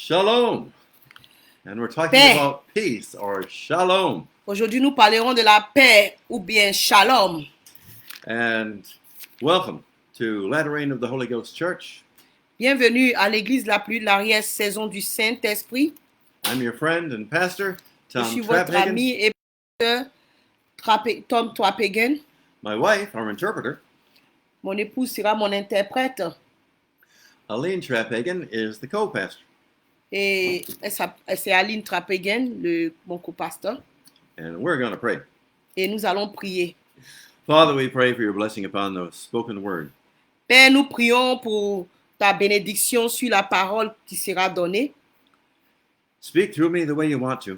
Shalom. And we're talking Paix. about peace or shalom. Aujourd'hui, nous parlerons de la paix ou bien shalom. And welcome to Latter Rain of the Holy Ghost Church. Bienvenue à l'église la plus de l'arrière-saison du Saint-Esprit. I'm your friend and pastor, Je suis Tom votre Traphagen. ami et pasteur Tom Traphagen. My wife, our interpreter, Mon épouse sera mon interprète Aline Traphagen, is the co-pastor. et c'est Aline Traphagen, mon copasteur. And we're going to pray. Et nous allons prier. Father, we pray for your blessing upon the spoken word. Père, nous prions pour ta bénédiction sur la parole qui sera donnée. Speak through me the way you want to,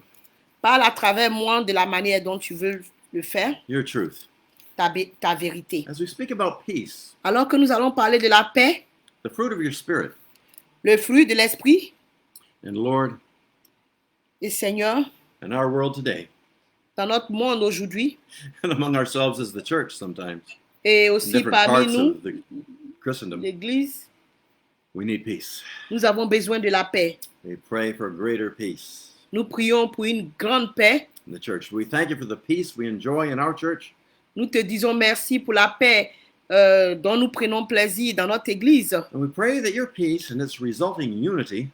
Parle à travers moi de la manière dont tu veux le faire, your truth. ta vérité. As we speak about peace, Alors que nous allons parler de la paix, the fruit of your spirit, le fruit de l'esprit, and Lord, et Seigneur, in our world today, dans notre monde aujourd'hui, and among ourselves as the church sometimes, et in aussi different parmi parts nous, of the Christendom, l'Église, we need peace. nous avons besoin de la paix. We pray for greater peace Nous prions pour une grande paix. in the church. We thank you for the peace we enjoy in our church. Nous te disons merci pour la paix dont nous prenons plaisir dans notre Église. And we pray that your peace and its resulting unity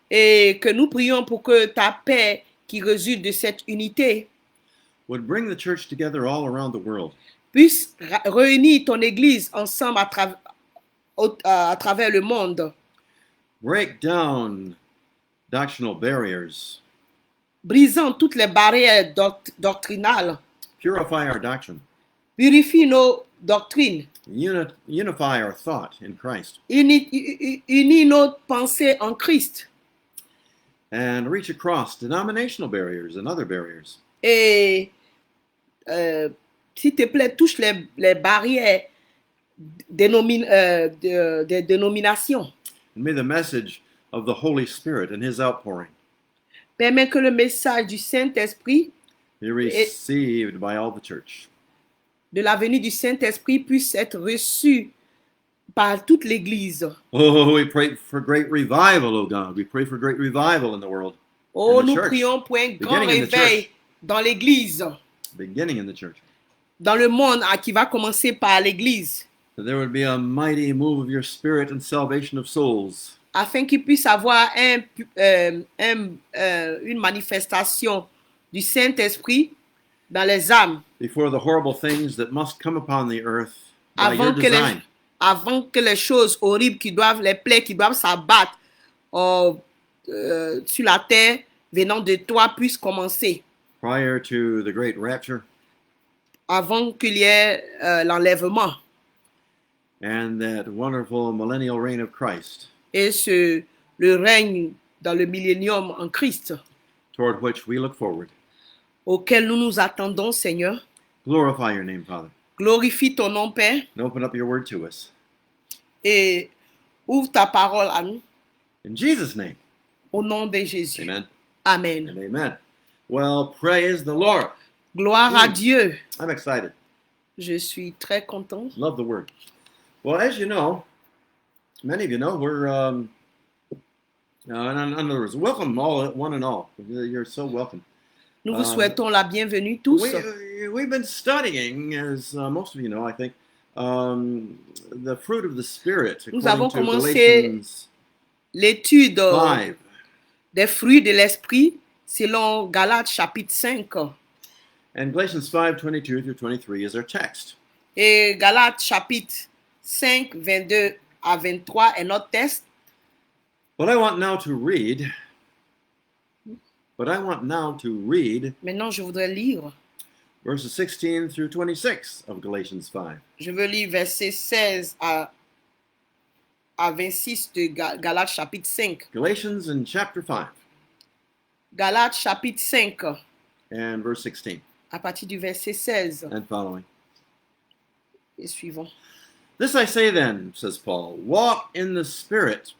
Et que nous prions pour que ta paix qui résulte de cette unité would bring the church together all around the world. puisse réunir ton Église ensemble à travers le monde. Break down doctrinal barriers. Brisant toutes les barrières doctrinales. Purify our doctrine. Purifie nos doctrines. Unify our thought in Christ. Unis nos pensées en Christ. And reach across denominational barriers and other barriers. Et s'il te plaît, touche les barrières des dénominations. And may the message of the Holy Spirit and His outpouring Permets que le message du Saint-Esprit, be received by all the church. de la venue du Saint-Esprit, puisse être reçu par toute l'Église. Oh, we pray for great revival, oh God. We pray for great revival in the world. Oh, In the nous church. prions pour un grand Beginning in the réveil dans l'Église, Beginning in the church. dans le monde qui va commencer par l'Église, That there would be a mighty move of your spirit and salvation of souls. afin qu'il puisse avoir une manifestation du Saint-Esprit dans les âmes, Before the horrible things that must come upon the earth by your avant que les choses horribles les plaies qui doivent s'abattre sur la terre venant de toi puissent commencer, prior to the great rapture, avant qu'il y ait l'enlèvement and that wonderful millennial reign of Christ, et le règne dans le millénium en Christ, toward which we look forward. auquel nous nous attendons, Seigneur. Glorify your name, Father, Glorifie ton nom, Père, and open up your word to us. et ouvre ta parole à nous, In Jesus' name, au nom de Jésus. amen Amen. and amen. Well, praise the Lord. Gloire à Dieu. I'm excited. Je suis très content. Love the word. Well, as you know, many of you know, we're, in other words, welcome all, one and all. You're so welcome. Nous vous souhaitons la bienvenue tous. We've been studying, as most of you know, I think, the fruit of the Spirit. Nous avons according to commencé Galatians l'étude 5. des fruits de l'esprit selon Galates chapitre 5. And Galatians 5:22 through 23 is our text. Et Galates chapitre 5, 22 à 23 est notre texte. But I want now to read Maintenant, je voudrais lire. verses 16 through 26 of Galatians 5. Je veux lire versets 16 à 26 de Galates chapitre 5. Galatians in chapter 5 Galates chapitre 5, and verse 16 à partir du verset 16 and following. et suivant. This I say then, says Paul, walk in the Spirit,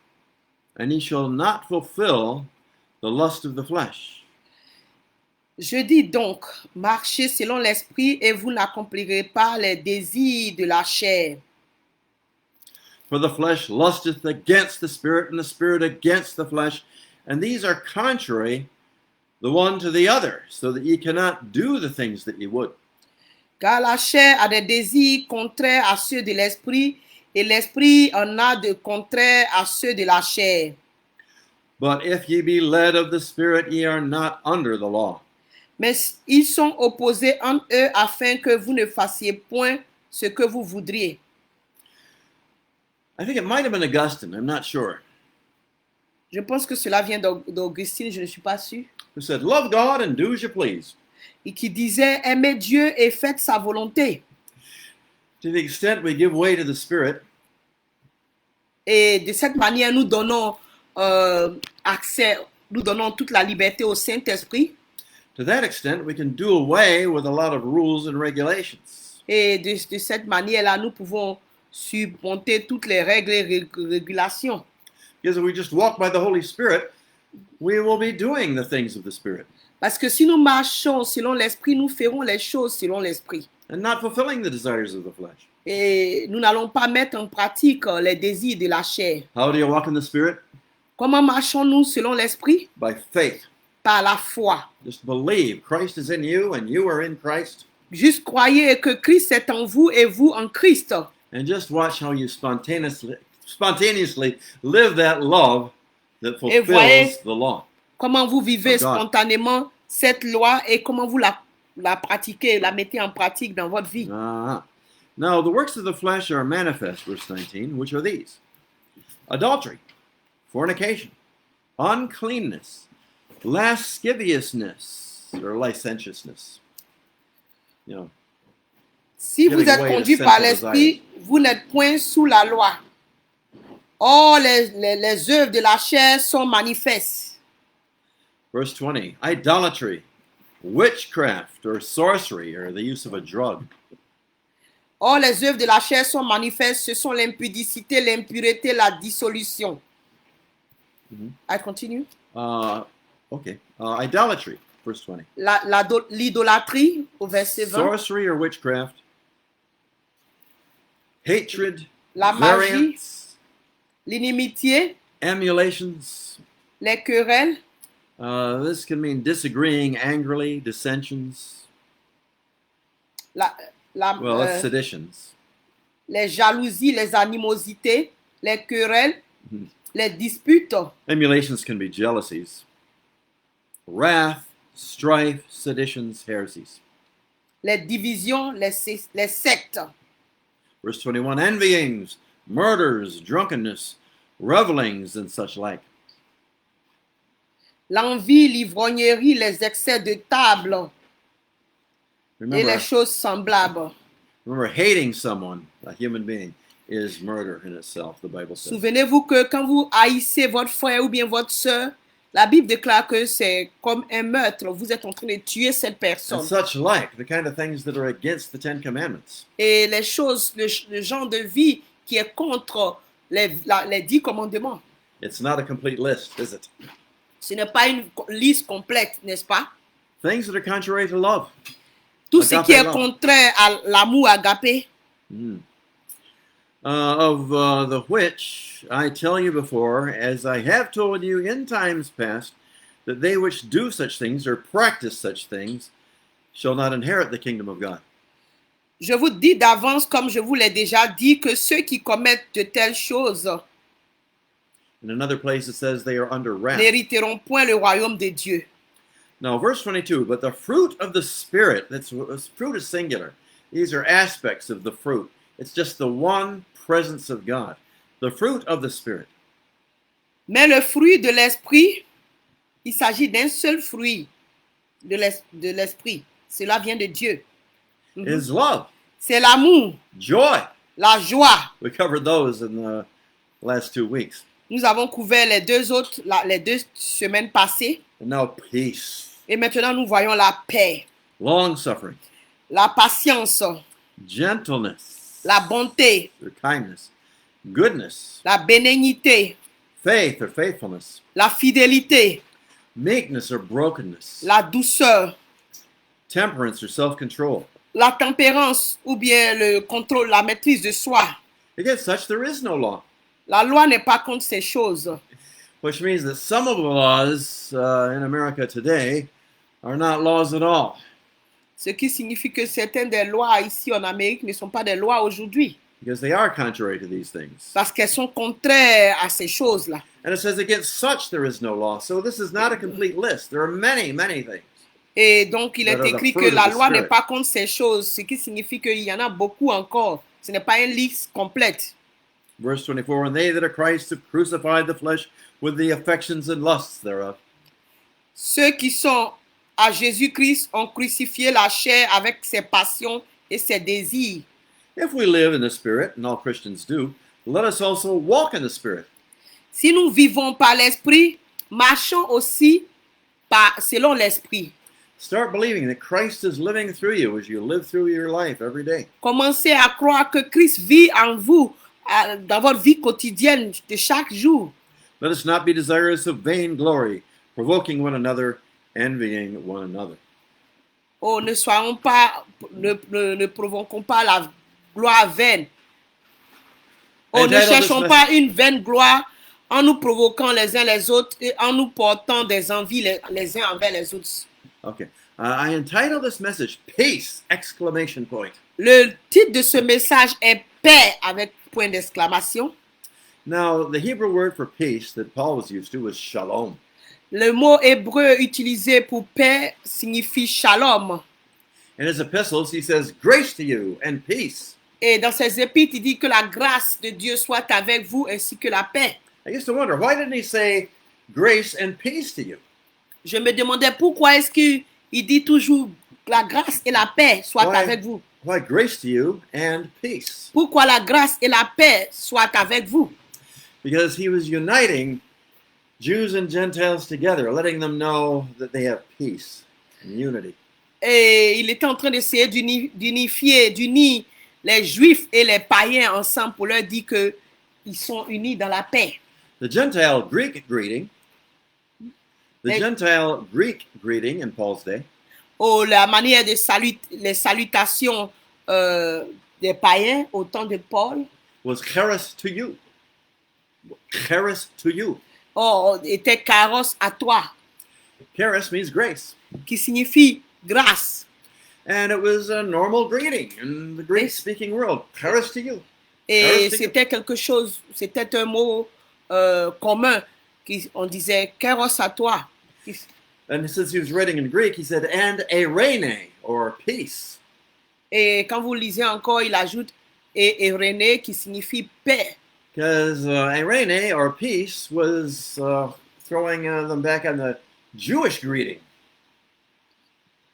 and ye shall not fulfill the lust of the flesh. Je dis donc, marchez selon l'esprit et vous n'accomplirez pas les désirs de la chair. For the flesh lusteth against the Spirit, and the Spirit against the flesh, and these are contrary the one to the other, so that ye cannot do the things that ye would. Car la chair a des désirs contraires à ceux de l'esprit, et l'esprit en a de contraires à ceux de la chair. But if ye be led of the Spirit, ye are not under the law. Mais ils sont opposés entre eux afin que vous ne fassiez point ce que vous voudriez. I think it might have been Augustine, I'm not sure, Je pense que cela vient d'Augustine, je ne suis pas sûre. who said, love God and do as you please. Et qui disait, aimez Dieu et faites sa volonté. To the extent we give way to the Spirit, Et de cette manière, nous donnons accès, nous donnons toute la liberté au Saint-Esprit. to that extent we can do away with a lot of rules and regulations. Et de cette manière-là, nous pouvons surmonter toutes les règles et régulations. Because if we just walk by the Holy Spirit, we will be doing the things of the Spirit Parce que si nous marchons selon l'Esprit, nous ferons les choses selon l'Esprit. and not fulfilling the desires of the flesh. Et nous n'allons pas mettre en pratique les désirs de la chair. How do you walk in the Spirit? Comment marchons-nous selon l'Esprit? By faith. Par la foi. Just believe Christ is in you and you are in Christ, Juste croyez que Christ est en vous et vous en Christ. and just watch how you spontaneously live that love that voyez- fulfills the law. Comment vous vivez Oh God. spontanément cette loi et comment vous la pratiquez, la mettez en pratique dans votre vie. Uh-huh. Now, the works of the flesh are manifest, verse 19, which are these: adultery, fornication, uncleanness, lasciviousness, or licentiousness. You know, Si vous Giving êtes way to conduit par sensual l'Esprit, vous n'êtes point sous la loi. Or, les œuvres de la chair sont manifestes. verse 20, idolatry, witchcraft, or sorcery, or the use of a drug. Or, les œuvres de la chair sont manifestes. Ce sont l'impudicité, l'impureté, la dissolution. Mhm. I continue. Idolatry, verse 20. L'idolâtrie, au verset 20. Sorcery or witchcraft, hatred, La magie, variance, l'inimitié, emulations. les querelles, This can mean disagreeing angrily, dissensions, seditions. les jalousies, les animosités, les querelles, Mhm. les disputes, Emulations can be jealousies, wrath, strife, seditions, heresies. les divisions, les sectes. Verse 21, envyings, murders, drunkenness, revelings, and such like. L'envie, l'ivrognerie, les excès de table et les Remember, choses semblables. hating someone, a human being, is murder in itself, the Bible says. Souvenez-vous que quand vous haïssez votre frère ou bien votre soeur, la Bible déclare que c'est comme un meurtre. Vous êtes en train de tuer cette And personne. such like, the kind of things that are against the Ten Commandments. Et les choses, le genre de vie qui est contre les 10 commandements. It's not a complete list, is it? Ce n'est pas une liste complète, n'est-ce pas? Things that are contrary to love. Tout ce qui est Agape love. contraire à l'amour agapé. Mm. Of the which I tell you before, as I have told you in times past, that they which do such things or practice such things shall not inherit the kingdom of God. Je vous dis d'avance, comme je vous l'ai déjà dit, que ceux qui commettent de telles choses In another place it says they are under wrath. n'hériteront point le royaume de Dieu. Now, verse 22, but the fruit of the Spirit, fruit is singular. These are aspects of the fruit. It's just the one presence of God. The fruit of the Spirit. Mais le fruit de l'esprit, il s'agit d'un seul fruit de l'esprit. Cela vient de Dieu. Is love, C'est l'amour, joy. la joie. We covered those in the last 2 weeks. Nous avons couvert les deux semaines passées. And now peace, Et maintenant, nous voyons la paix, long suffering, la patience, gentleness, la bonté, or kindness, goodness, la bénignité, faith or faithfulness, la fidélité, meekness or brokenness, la douceur, temperance or self-control. la tempérance ou bien le contrôle, la maîtrise de soi. Against such there is no law. La loi n'est pas contre ces choses. which means that some of the laws in America today are not laws at all. Ce qui signifie que certaines des lois ici en Amérique ne sont pas des lois aujourd'hui, Because they are contrary to these things. parce qu'elles sont contraires à ces choses-là. And it says, against such there is no law. So this is not a complete list. There are many, many things. Et donc, il est That are the écrit fruit que of la the loi n'est Spirit. pas contre ces choses, ce qui signifie qu'il y en a beaucoup encore. Ce n'est pas une liste complète. Verse 24, and they that are Christ have crucified the flesh with the affections and lusts thereof. Ceux qui sont à Jésus-Christ ont crucifié la chair avec ses passions et ses désirs. If we live in the Spirit, and all Christians do, let us also walk in the Spirit. Si nous vivons par l'Esprit, marchons aussi selon l'Esprit. Start believing that Christ is living through you as you live through your life every day. Commencez à croire que Christ vit en vous dans votre vie quotidienne de chaque jour. Let us not be desirous of vain glory, provoking one another, envying one another. Oh, ne provoquons pas la gloire vaine. Oh, ne cherchons pas une vaine gloire en nous provoquant les uns les autres et en nous portant des envies les uns envers les autres. Okay. I entitled this message, Peace! Exclamation point. Le titre de ce message est paix avec point d'exclamation. Now, the Hebrew word for peace that Paul was used to was shalom. Le mot hébreu utilisé pour paix signifie shalom. In his epistles, he says, grace to you and peace. Et dans ses épîtres, il dit que la grâce de Dieu soit avec vous ainsi que la paix. I used to wonder, why didn't he say grace and peace to you? Je me demandais pourquoi est-ce qu'il dit toujours la grâce et la paix soient Ouais. avec vous. Why grace to you and peace? Pourquoi la grâce et la paix soient avec vous? Because he was uniting Jews and Gentiles together, letting them know that they have peace and unity. Et il était en train d'essayer d'unir les Juifs et les païens ensemble pour leur dire qu'ils sont unis dans la paix. The Gentile Greek greeting in Paul's day Oh, la manière de les salutations des païens au temps de Paul was charis to you. Charis to you. était caros à toi, Charis means grace. qui signifie grâce. And it was a normal greeting in the Greek-speaking world. Charis to you. Et c'était un mot commun, on disait caros à toi. And since he was writing in Greek, he said, and eirene, or peace. Et quand vous lisez encore, il ajoute eirene, qui signifie paix. Because eirene, or peace, was throwing them back on the Jewish greeting.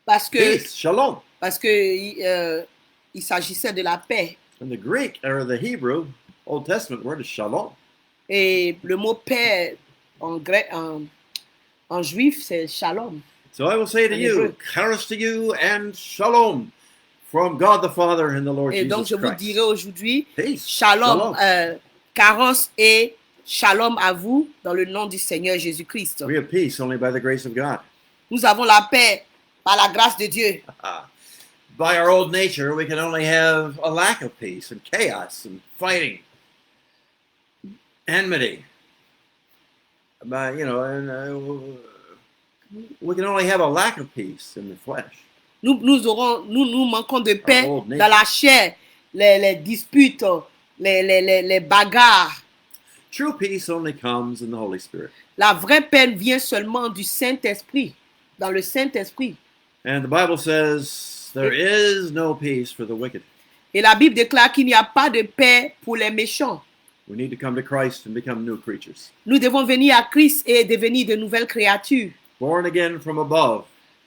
Parce que Peace, shalom. il s'agissait de la paix. And the Greek, or the Hebrew, Old Testament word is shalom. Et le mot paix en grec, en juif, c'est shalom. So I will say to En you, hébreu. charis to you and shalom from God the Father and the Lord Et donc, Jesus je vous Christ. dirai aujourd'hui, Peace, shalom, caros et shalom à vous dans le nom du Seigneur Jésus-Christ. We have peace only by the grace of God. Nous avons la paix par la grâce de Dieu. By our old nature, we can only have a lack of peace and chaos and fighting, enmity. But, we can only have a lack of peace in the flesh. Nous manquons de paix old nature. dans la chair, les disputes, les bagarres. True peace only comes in the Holy Spirit. La vraie paix vient seulement du Saint-Esprit, dans le Saint-Esprit. And the Bible says there is no peace for the wicked. Et la Bible déclare qu'il n'y a pas de paix pour les méchants. We need to come to Christ and become new creatures. Nous devons venir à Christ et devenir de nouvelles créatures. Born again from above.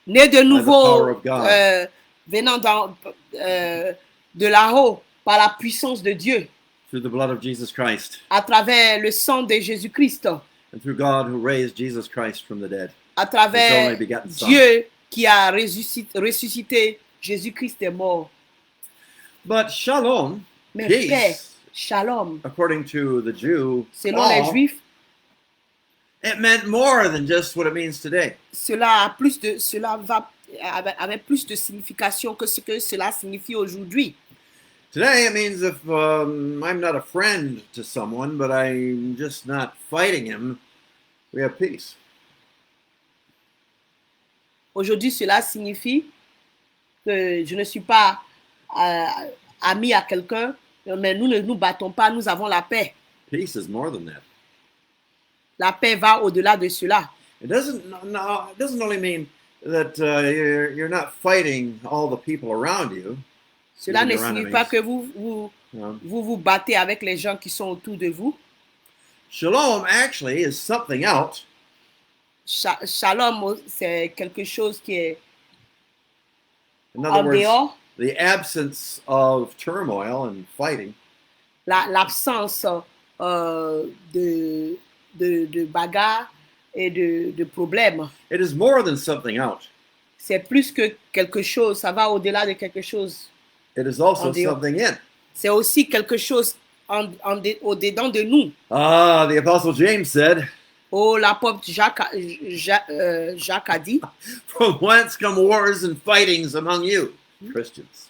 Nés de nouveau, power of God. venant de là-haut par la puissance de Dieu, Through the blood of Jesus Christ. à travers le sang de Jésus-Christ, And through God who raised Jesus Christ from the dead. à His travers only begotten Son. Dieu qui a ressuscité Jésus-Christ est mort. But shalom, Mais peace, paix, shalom, according to the Jew, selon les Paul, Juifs, it meant more than just what it means today. cela avait plus de signification que ce que cela signifie aujourd'hui. Today it means if I'm not a friend to someone, but I'm just not fighting him, we have peace. Aujourd'hui, cela signifie que je ne suis pas ami à quelqu'un, mais nous ne nous battons pas, nous avons la paix. Peace is more than that. La paix va au-delà de cela. It doesn't only mean that you're not fighting all the people around you. Cela Even ne your signifie pas enemies. que vous battez avec les gens qui sont autour de vous. Shalom actually is something else. Shalom, c'est quelque chose qui est In en other words, dehors, the absence of turmoil and fighting. l'absence de bagarres et de problèmes. It is more than something out. C'est plus que quelque chose, ça va au-delà de quelque chose. It is also En dehors. something in. C'est aussi quelque chose au-dedans de nous. Ah, the Apostle James said, Oh, l'apôtre Jacques a dit, from whence come wars and fightings among you, Christians?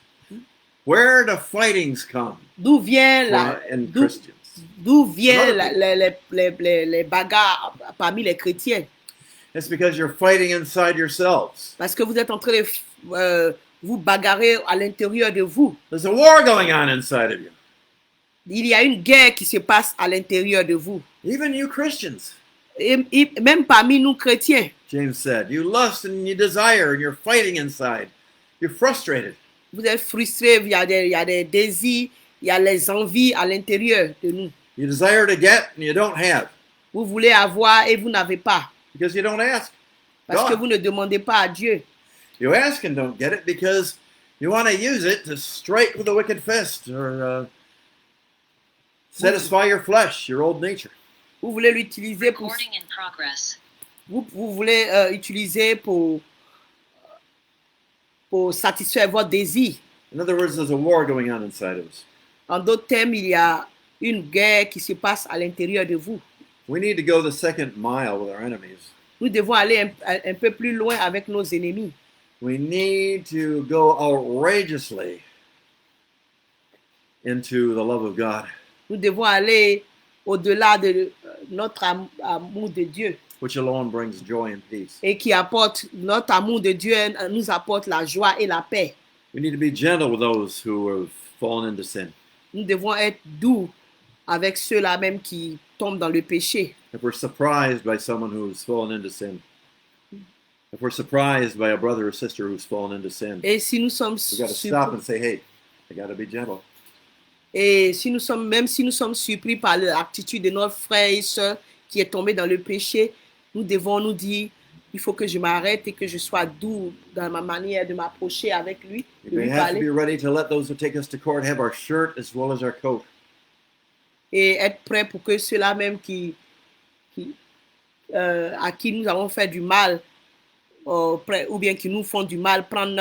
Where do fightings come d'où vient in Christians? d'où vient Another les bagarres parmi les chrétiens? It's because you're fighting inside yourselves. Parce que vous êtes en train de vous bagarrer à l'intérieur de vous. There's a war going on inside of you. Il y a une guerre qui se passe à l'intérieur de vous. Even you Christians, Et même parmi nous chrétiens, James said, you lust and you desire and you're fighting inside. You're frustrated. vous êtes frustrés, il y a des désirs, il y a les envies à l'intérieur de nous. You desire to get and you don't have Vous voulez avoir et vous n'avez pas. because you don't ask. Parce que God. vous ne demandez pas à Dieu. You ask and don't get it because you want to use it to strike with a wicked fist or satisfy your flesh, your old nature. Vous voulez l'utiliser pour... Recording in progress. Vous voulez utiliser pour satisfaire votre désir. In other words, there's a war going on inside of us. En d'autres termes, il y a une guerre qui se passe à l'intérieur de vous. We need to go the second mile with our enemies. Nous devons aller un peu plus loin avec nos ennemis. We need to go outrageously into the love of God, Nous devons aller au-delà de notre amour de Dieu which alone brings joy and peace. et qui apporte, notre amour de Dieu nous apporte la joie et la paix. We need to be gentle with those who have fallen into sin. Nous devons être doux avec ceux-là même qui tombent dans le péché. If we're surprised by someone who's fallen into sin, if we're surprised by a brother or sister who's fallen into sin, Et si nous sommes we got to stop and say, hey, I got to be gentle. Et même si nous sommes surpris par l'attitude de notre frère et soeur qui est tombé dans le péché, nous devons nous dire, il faut que je m'arrête et que je sois doux dans ma manière de m'approcher avec lui, de We lui have to parler be ready to let those who take us to court have our shirt as well as our coat. et être prêt pour que ceux-là même à qui nous avons fait du mal ou bien qui nous font du mal prennent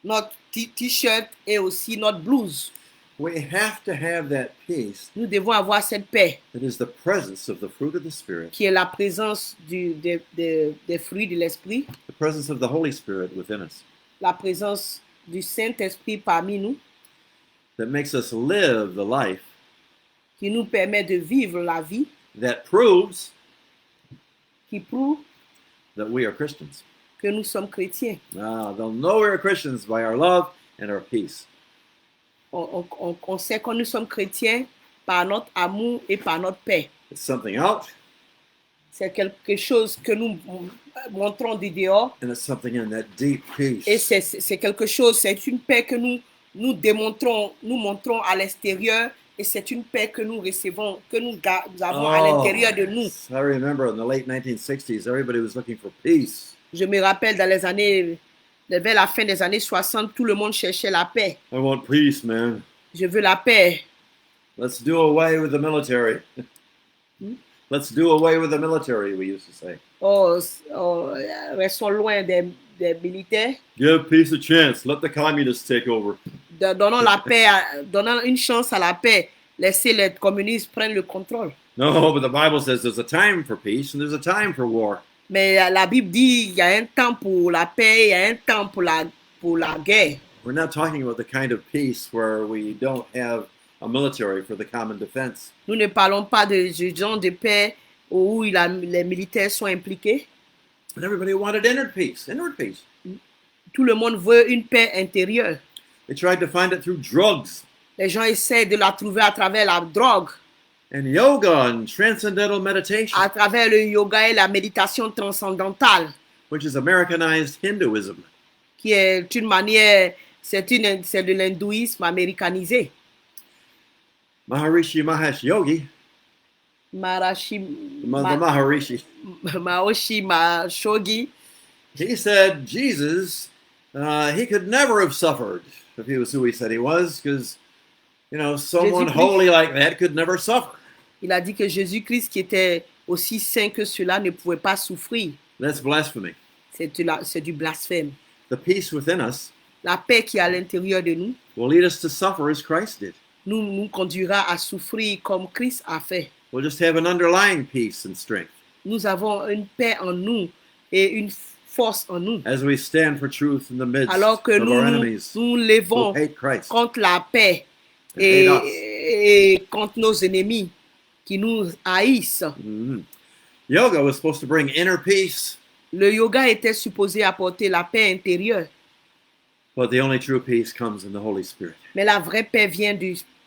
notre t-shirt et aussi notre blouse. We have to have that peace Nous devons avoir cette paix that is the presence of the fruit of the Spirit, qui est la présence des fruits de l'esprit, the presence of the Holy Spirit within us, la présence du Saint-Esprit parmi nous, that makes us live the life qui nous permet de vivre la vie, that proves qui prouve that we are Christians. que nous sommes chrétiens. They'll know we are Christians by our love and our peace. On sait que nous sommes chrétiens par notre amour et par notre paix. It's something out C'est quelque chose que nous montrons du dehors and it's something in, that deep peace. et c'est quelque chose, c'est une paix que nous montrons à l'extérieur et c'est une paix que nous recevons, que nous avons à l'intérieur de nous. I remember in the late 1960s, everybody was looking for peace. Je me rappelle vers la fin des années 60, tout le monde cherchait la paix. I want peace, man. Je veux la paix. Let's do away with the military. Let's do away with the military, we used to say. Restons loin des militaires. Give peace a chance. Let the communists take over. Donnons la paix, donnons une chance à la paix. Laissez les communistes prendre le contrôle. No, but the Bible says there's a time for peace and there's a time for war. Mais la Bible dit il y a un temps pour la paix, il y a un temps pour la guerre. We're not talking about the kind of peace where we don't have a military for the common defense. Nous ne parlons pas de genre de paix où les militaires sont impliqués. And everybody wanted inward peace, inward peace. Tout le monde veut une paix intérieure. They tried to find it through drugs Les gens essaient de la trouver à travers la drogue, and yoga and transcendental meditation, à travers le yoga et la méditation transcendantale, which is Americanized Hinduism. qui est une manière, c'est de l'hindouisme américanisé. Maharishi Mahesh Yogi, Maharishi Mahoshi, he said Jesus, he could never have suffered if he was who he said he was, because, someone Jésus-Christ. holy like that could never suffer. il a dit que Jésus-Christ, qui était aussi saint que cela, ne pouvait pas souffrir. That's blasphemy. C'est du blasphème. The peace within us La paix qui est à l'intérieur de nous will lead us to suffer as Christ did. nous conduira à souffrir comme Christ a fait. We'll just have an underlying peace and strength Nous avons une paix en nous et une force en nous. as we stand for truth in the midst Alors que of our nous enemies nous who levons hate Christ. contre la paix And hate us. et contre nos ennemis qui nous haïssent. Mhm. Yoga was supposed to bring inner peace, Le yoga était supposé apporter la paix intérieure, but the only true peace comes in the Holy Spirit. mais la vraie paix vient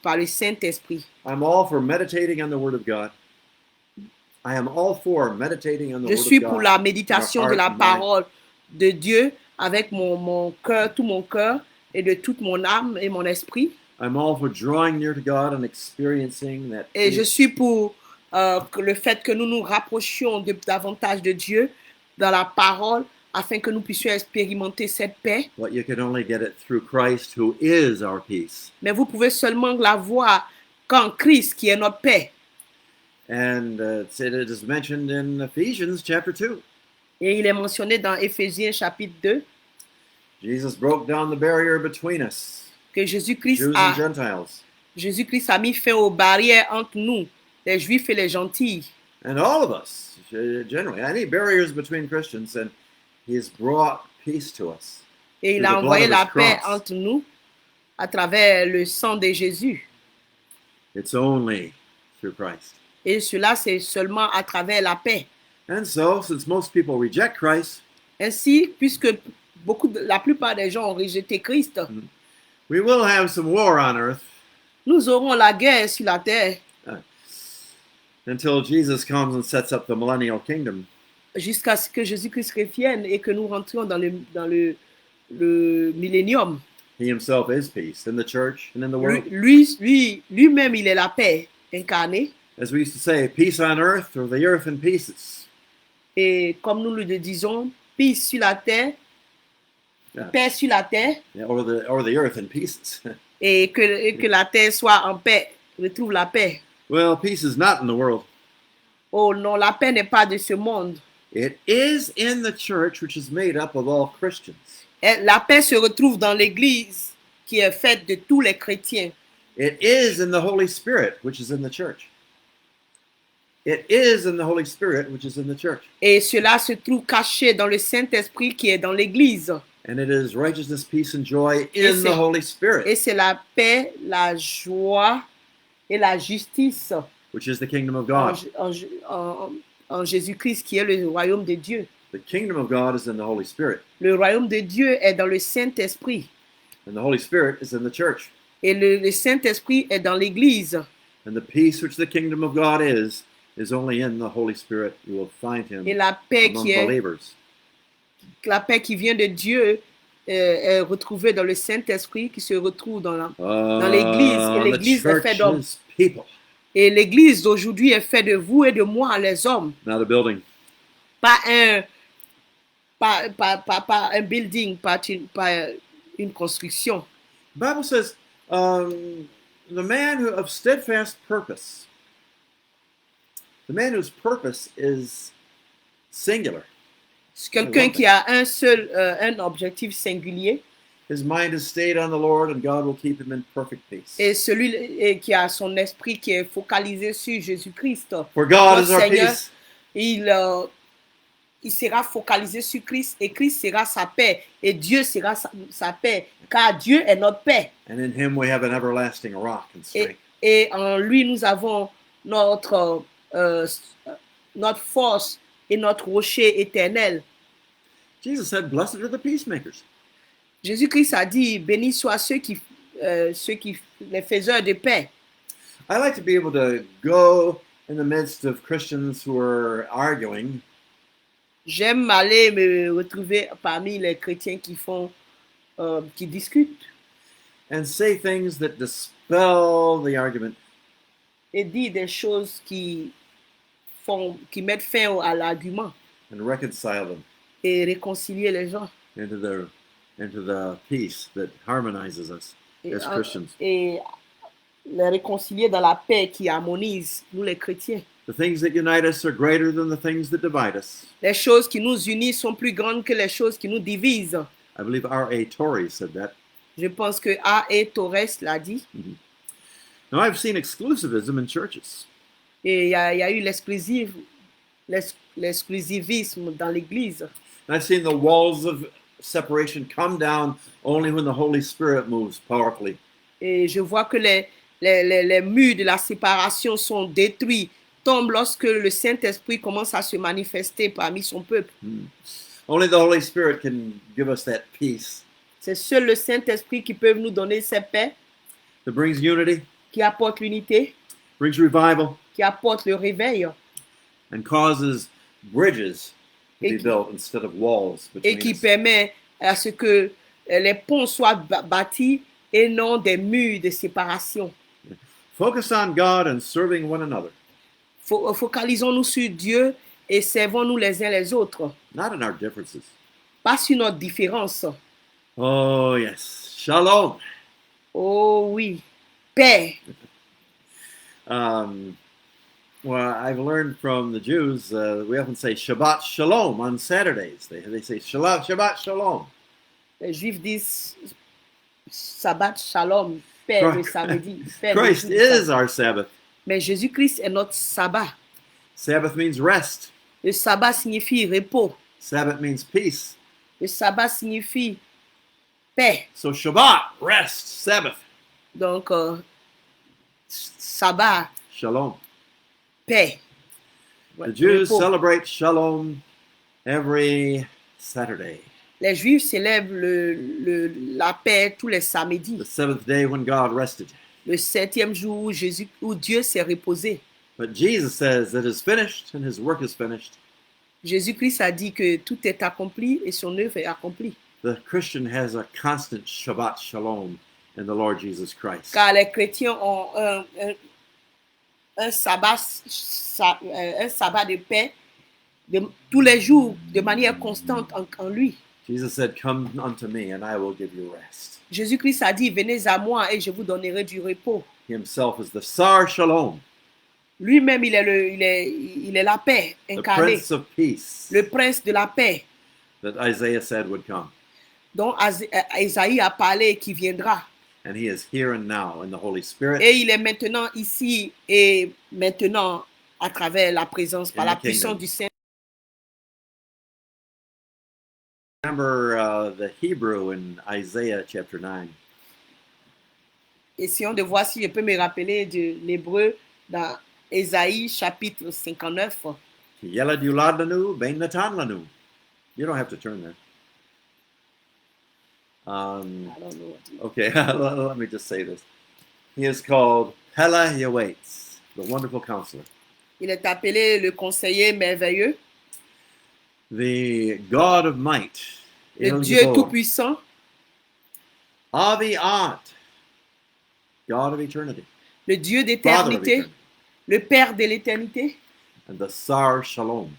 par le Saint-Esprit. I'm all for meditating on the Word of God. I am all for meditating on the Je Word suis of pour God. la méditation de la heart and mind. parole de Dieu avec mon cœur, tout mon cœur et de toute mon âme et mon esprit. I'm all for drawing near to God and experiencing that Et je peace. suis pour le fait que nous nous rapprochions davantage de Dieu dans la parole afin que nous puissions expérimenter cette paix. But you can only get it through Christ, who is our peace. Mais vous pouvez seulement la voir qu'en Christ qui est notre paix. And it is mentioned in Ephesians chapter 2. Et il est mentionné dans Éphésiens chapitre 2 Jesus broke down the barrier between us, que Jésus-Christ Jews and Gentiles. A mis fin aux barrières entre nous, les Juifs et les gentils. And all of us, generally, any barriers between Christians, and He has brought peace to us. Et il Through a the blood envoyé of la his paix cross. entre nous à travers le sang de Jésus. It's only through Christ. Et cela, c'est seulement à travers la paix. And so, since most people reject Christ, Ainsi, puisque la plupart des gens ont rejeté Christ, we will have some war on earth nous aurons la guerre sur la terre until Jesus comes and sets up the millennial kingdom. jusqu'à ce que Jésus-Christ revienne et que nous rentrions dans le millénium. He himself is peace in the church and in the world. Lui-même, il est la paix incarnée. As we used to say, peace on earth or the earth in pieces. Et comme nous le disons, paix sur la terre, Yeah. paix sur la terre, Yeah, or the earth in pieces. et que la terre soit en paix, retrouve la paix. Well, peace is not in the world. Oh non, la paix n'est pas de ce monde. It is in the church, which is made up of all Christians. Et la paix se retrouve dans l'Église qui est faite de tous les chrétiens. It is in the Holy Spirit, which is in the church. It is in the Holy Spirit, which is in the church. Et cela se trouve caché dans le Saint-Esprit qui est dans l'Église. And it is righteousness, peace, and joy Et in the c'est- Holy Spirit, Et c'est la paix, la joie et la justice which is the kingdom of en, God. en Jésus-Christ qui est le royaume de Dieu. The kingdom of God is in the Holy Spirit, Le royaume de Dieu est dans le Saint-Esprit. and the Holy Spirit is in the church. Et le Saint-Esprit est dans l'Église. And the peace which the kingdom of God is only in the Holy Spirit. You will find him Et la paix among qui est believers. la paix qui vient de Dieu est retrouvée dans le Saint-Esprit qui se retrouve dans l'Église. Et The l'Église est faite d'hommes. church is people, Et l'Église d'aujourd'hui est faite de vous et de moi, les hommes. not a building. Pas un building, pas une construction. The Bible says, the man of steadfast purpose, the man whose purpose is singular, C'est quelqu'un qui a un objectif singulier his mind is stayed on the Lord, and God will keep him in perfect peace. et celui qui a son esprit qui est focalisé sur Jésus-Christ. For God Notre is our Seigneur, peace. il sera focalisé sur Christ et Christ sera sa paix et Dieu sera sa paix car Dieu est notre paix And in him we have an everlasting rock and strength. et en lui nous avons notre notre force et notre rocher éternel. Jesus said, "Blessed are the peacemakers." Jésus-Christ a dit, bénis soient les faiseurs de paix. I like to be able to go in the midst of Christians who are arguing J'aime aller me retrouver parmi les chrétiens qui discutent and say things that dispel the argument et dire des choses qui mettent fin à l'argument and reconcile them et réconcilier les gens. into the peace that harmonizes us Et, as Christians. et les réconcilier dans la paix qui harmonise, nous les chrétiens. The things that unite us are greater than the things that divide us. Les choses qui nous unissent sont plus grandes que les choses qui nous divisent. I believe R.A. Torrey said that. Je pense que A.E. Torres l'a dit. Now, I've seen exclusivism in churches. Et il y a eu l'exclusivisme dans l'Église. And I've seen the walls of separation come down only when the Holy Spirit moves powerfully. Et je vois que les murs de la séparation sont détruits, tombent lorsque le Saint-Esprit commence à se manifester parmi son peuple. Only the Holy Spirit can give us that peace C'est seul le Saint-Esprit qui peut nous donner cette paix, that brings unity, qui apporte l'unité, brings revival, qui apporte le réveil and causes bridges to Et be qui- built instead of walls et between qui us. permet à ce que les ponts soient bâtis et non des murs de séparation. Focus on God and serving one another, Focalisons-nous sur Dieu et servons-nous les uns les autres, not in our differences. pas sur notre différence. Oh, yes. Shalom. Oh oui, paix. Well, I've learned from the Jews, we often say Shabbat Shalom on Saturdays. They say Shabbat Shalom. Les Juifs disent Sabbat Shalom, paix le samedi. Paix le Christ jour du is sabbat. our Sabbath. Mais Jésus-Christ est notre sabbat. Sabbath means rest. Le sabbat signifie repos. Sabbath means peace. Le sabbat signifie paix. So Shabbat, rest, Sabbath, Donc, sabbat, Shalom. paix. The Jews Repos. celebrate Shalom every Saturday, Les Juifs célèbrent la paix tous les samedis. the seventh day when God rested. Le 7e jour où Dieu s'est reposé. But Jesus says that is finished and his work is finished. Jésus-Christ a dit que tout est accompli et son œuvre est accomplie. The Christian has a constant Shabbat Shalom in the Lord Jesus Christ. Car les chrétiens ont un sabbat de paix tous les jours de manière constante en lui. Jesus said, "Come unto me and I will give you rest." Jésus-Christ a dit, venez à moi et je vous donnerai du repos. He himself is the Sar Shalom, Lui-même, il est la paix the incarnée, Prince of Peace le prince de la paix that Isaiah said would come. dont Isaïe a parlé qui viendra. And he is here and now in the Holy Spirit Et il est maintenant ici et maintenant à travers la présence, par In la the puissance kingdom. du Saint. Remember the Hebrew in Isaiah chapter 9. Essayons de voir si je peux me rappeler de l'hébreu dans Ésaïe chapitre 59. Ki yelad yulad lanu, ben natan lanu. You don't have to turn there. I don't know what it is. Okay, let me just say this. He is called Pella Yawaitz, the wonderful counselor, Il est appelé le conseiller merveilleux, the God of might, le El Dieu Gibor, tout-puissant, Avi At, God of eternity, le Dieu Father of d'éternité, eternity, le Père de l'éternité and the Sar Shalom,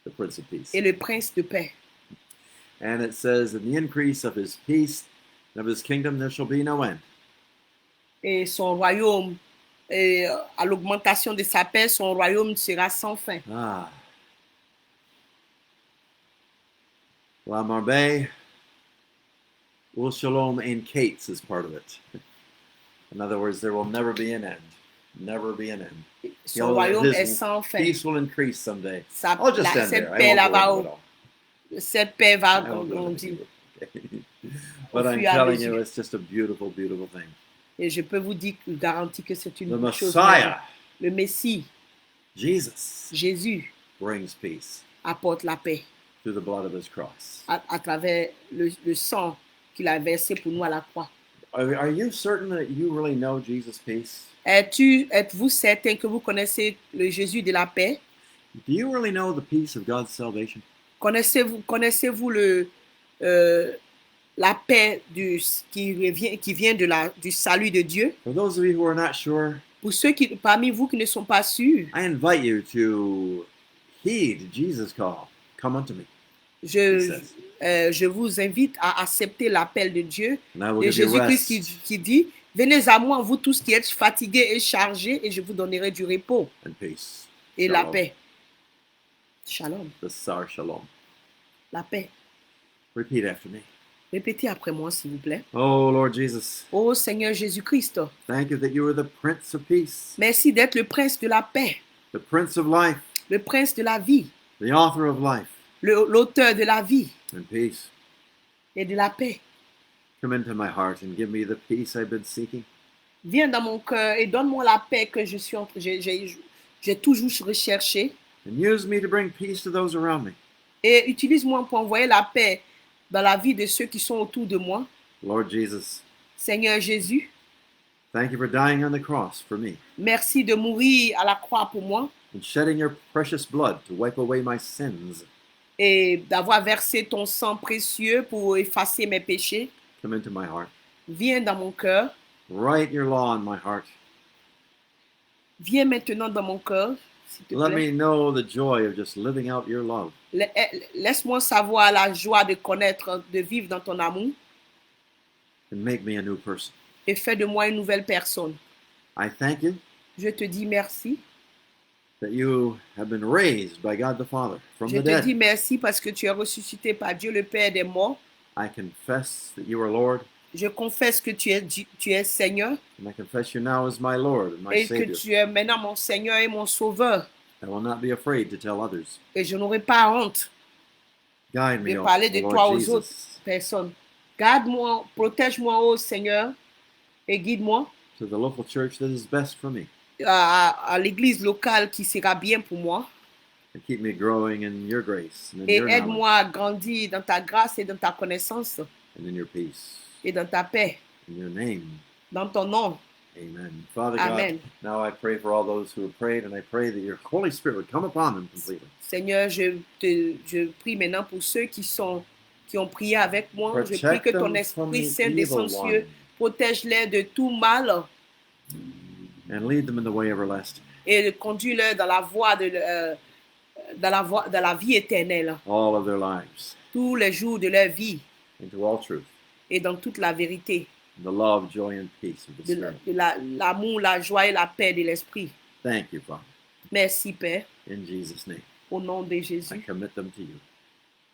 the Prince of Peace. et le Prince de paix. And it says, in the increase of his peace and of his kingdom, there shall be no end. Et son royaume, et à l'augmentation de sa paix, son royaume sera sans fin. Ah. La Marbe, Ul Shalom Ein Kates is part of it. In other words, there will never be an end. Never be an end. Son royaume est sans fin. Peace will increase someday. Sa- I'll just end cette there. I paix-là won't va go into it all. cette paix va I won't go into grandir. it. Okay. But I'm fur et à telling mesure. you, it's just a beautiful, beautiful thing. Et je peux vous dire, garantir que c'est The une chose Messiah merveilleuse. Le Messie Jesus Jésus brings peace apporte la paix through the blood of his cross. à travers le sang qu'il a versé pour nous à la croix. Are you certain that you really know Jesus' peace? Êtes-vous certain que vous connaissez le Jésus de la paix? Do you really know the peace of God's salvation? Connaissez-vous la paix qui vient du salut de Dieu? For those of you who are not sure, Pour ceux parmi vous qui ne sont pas sûrs, I invite you to heed Jesus' call. Come unto me, he je, says, je vous invite à accepter l'appel de Dieu, and I will de give you Jésus-Christ rest qui dit, venez à moi, vous tous qui êtes fatigués et chargés, et je vous donnerai du repos and peace. et la Shalom. paix. Shalom, This is our shalom. la paix. Repeat after me. Répétez après moi, s'il vous plaît. Oh, Lord Jesus, Ô Seigneur Jésus-Christ, thank you that you are the Prince of Peace, merci d'être le prince de la paix, the Prince of Life, le prince de la vie, the author of life l'auteur de la vie and peace. et de la paix. Come into my heart and give me the peace I've been seeking. Viens dans mon cœur et donne-moi la paix que j'ai toujours recherchée. And use me to bring peace to those around me. Et utilise-moi pour envoyer la paix dans la vie de ceux qui sont autour de moi. Lord Jesus, Seigneur Jésus, thank you for dying on the cross for me merci de mourir à la croix pour moi and shedding your precious blood to wipe away my sins. et d'avoir versé ton sang précieux pour effacer mes péchés. Come into my heart. Viens dans mon cœur. Write your law in my heart. Viens maintenant dans mon cœur, s'il te Let plaît. me know the joy of just living out your love. Laisse-moi savoir la joie de connaître, de vivre dans ton amour And make me a new person. et fais de moi une nouvelle personne. I thank you Je te dis merci. that you have been raised by God the Father from Je the te dis dead. merci parce que tu es ressuscité par Dieu le Père des morts. I confess that you are Lord, Je confesse que tu es Seigneur and I confess you now as my Lord and my et que Savior. tu es maintenant mon Seigneur et mon Sauveur. I will not be afraid to tell others. Et je n'aurai pas honte Guide me, de O parler de Lord toi aux Jesus. autres personnes. Garde-moi, protège-moi, ô Seigneur, et guide-moi To the local church that is best for me. à l'église locale qui sera bien pour moi. And keep me growing in your grace and in Et your knowledge aide-moi à grandir dans ta grâce et dans ta connaissance and in your peace. et dans ta paix, In your name, dans ton nom. amen. Father Amen. God, now I pray for all those who have prayed, and I pray that your Holy Spirit would come upon them completely. Seigneur, je prie maintenant pour ceux qui ont prié avec moi. Je prie Protect que ton them from Esprit the Saint evil descende sur eux. one Protège-les de tout mal and lead them in the way everlasting. et conduis-les dans la voie de la vie éternelle, All of their lives tous les jours de leur vie into all truth, et dans toute la vérité, the love, joy, and peace of the de Spirit. l'amour, la joie et la paix de l'Esprit. Thank you, Father. Merci, Père, In Jesus' name, au nom de I Jésus. commit them to you.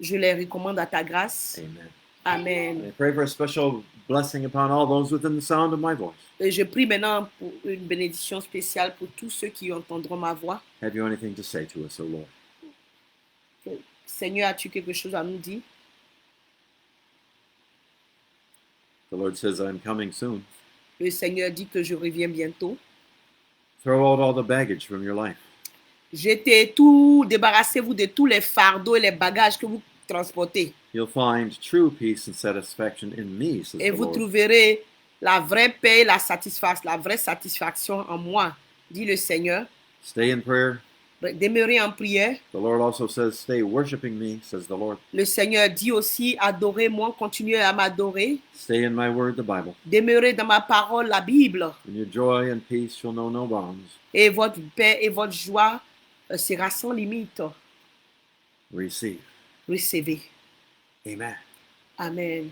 Je les recommande à ta grâce. Amen. Amen. And I pray for a special blessing upon all those within the sound of my voice. Et je prie maintenant pour une bénédiction spéciale pour tous ceux qui entendront ma voix. Have you anything to say to us, O Lord? Seigneur, as-tu quelque chose à nous dire? The Lord says, I'm coming soon. Le Seigneur dit que je reviens bientôt. Throw out all the baggage from your life. Jetez tout, débarrassez-vous de tous les fardeaux et les bagages que vous transportez. You'll find true peace and satisfaction in me, says Et the vous Lord. trouverez la vraie paix et la vraie satisfaction en moi, dit le Seigneur. Stay in prayer. Demeurez en prière. The Lord also says, stay worshiping me, says the Lord. Le Seigneur dit aussi, adorez-moi, continuez à m'adorer. Stay in my word, the Bible. Demeurez dans ma parole, la Bible. And your joy and peace shall know no bounds. Et votre paix et votre joie sera sans limite. Receive. Recevez. Amen. Amen.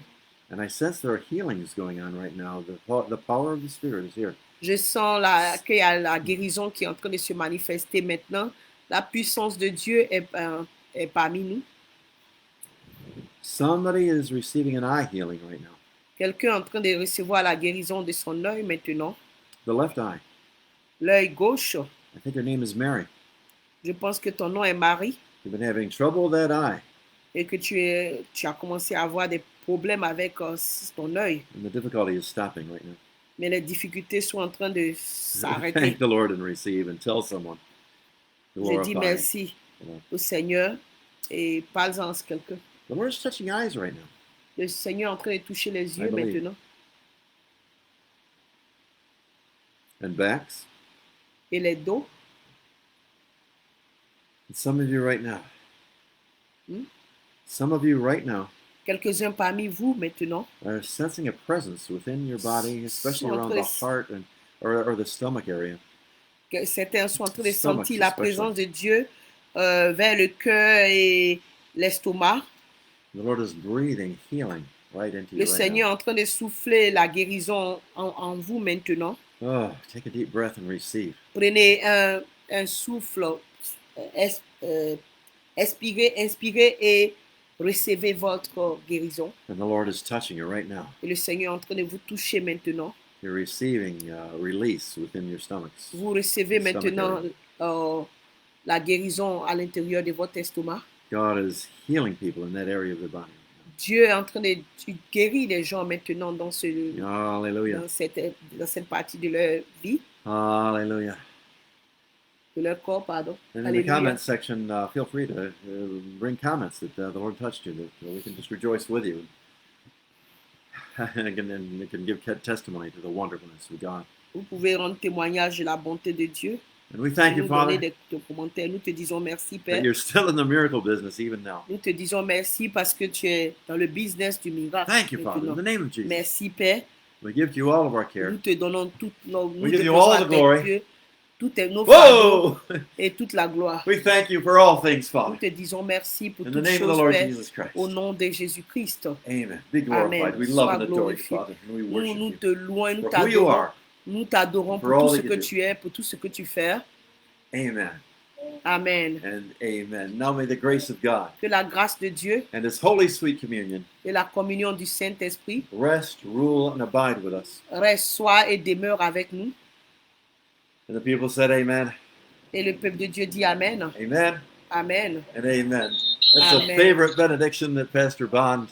And I sense there are healings going on right now. The power of the Spirit is here. Je sens qu'il y a la guérison qui est en train de se manifester maintenant. La puissance de Dieu est parmi nous. Somebody is receiving an eye healing right now. Quelqu'un est en train de recevoir la guérison de son œil maintenant. The left eye. L'œil gauche. I think her name is Mary. Je pense que ton nom est Marie You've been having trouble with that eye. et que tu as commencé à avoir des problèmes avec ton œil. And the difficulty is stopping right now. Mais les difficultés sont en train de s'arrêter. Thank the Lord and receive and tell someone. Je dis glorify merci Amen. au Seigneur et parle-en à quelqu'un. The Lord's touching eyes right now. Le Seigneur est en train de toucher les yeux believe. maintenant And backs. et les dos. And some of you right now. Hmm? Some of you right now Quelques-uns parmi vous maintenant are sensing a presence within your body, especially around the heart and or the stomach area. que certains sont en train de Stomach, sentir la especially. présence de Dieu vers le cœur et l'estomac. The Lord is breathing healing right into you Le right Seigneur est en train de souffler la guérison en vous maintenant. now. Oh, take a deep breath and receive. Prenez un souffle, expirez, inspirez et recevez votre guérison. And the Lord is touching you right now. Et le Seigneur est en train de vous toucher maintenant. You're receiving release within your stomachs. Vous recevez Stomach maintenant area. la guérison à l'intérieur de votre estomac. God is healing people in that area of their body. Dieu est en train de guérir les gens maintenant dans Hallelujah. dans cette partie de leur vie, Hallelujah. de leur corps, pardon. And in the Alléluia. comments section, feel free to bring comments that the Lord touched you, that we can just rejoice with you. And we can give testimony to the wonderfulness of God. Vous pouvez rendre témoignage de la bonté de Dieu. And we thank you, Nous donner Father, des commentaires. Nous te disons merci, that Père. you're still in the miracle business even now. Nous te disons merci parce que tu es dans le business du miracle. Thank you, Father, in maintenant. the name of Jesus. Merci, Père. We give to you all of our care. Nous te donnons toutes nos We give you all the glory. toutes nos fardeaux Whoa! et toute la gloire. We thank you for all things, Nous Father. te disons merci pour In the toutes name of the choses, Lord Père, Jesus Christ. au nom de Jésus-Christ. Amen. Be glorified. Amen. We love Sois and adore you, glorifié. Father. And we Nous, worship nous you te louons, nous for who you t'adorons. are. Nous t'adorons For pour all tout ce that que you do. tu es, pour tout ce que tu fais. Amen. Amen. And amen. Now may the grace of God Que la grâce de Dieu and His holy sweet communion et la communion du Saint-Esprit rest, rule, and abide with us. reste, soit et demeure avec nous. And the people said, Amen, Et le peuple de Dieu dit Amen. Amen, Amen. and Amen. That's Amen. a favorite benediction that Pastor Bond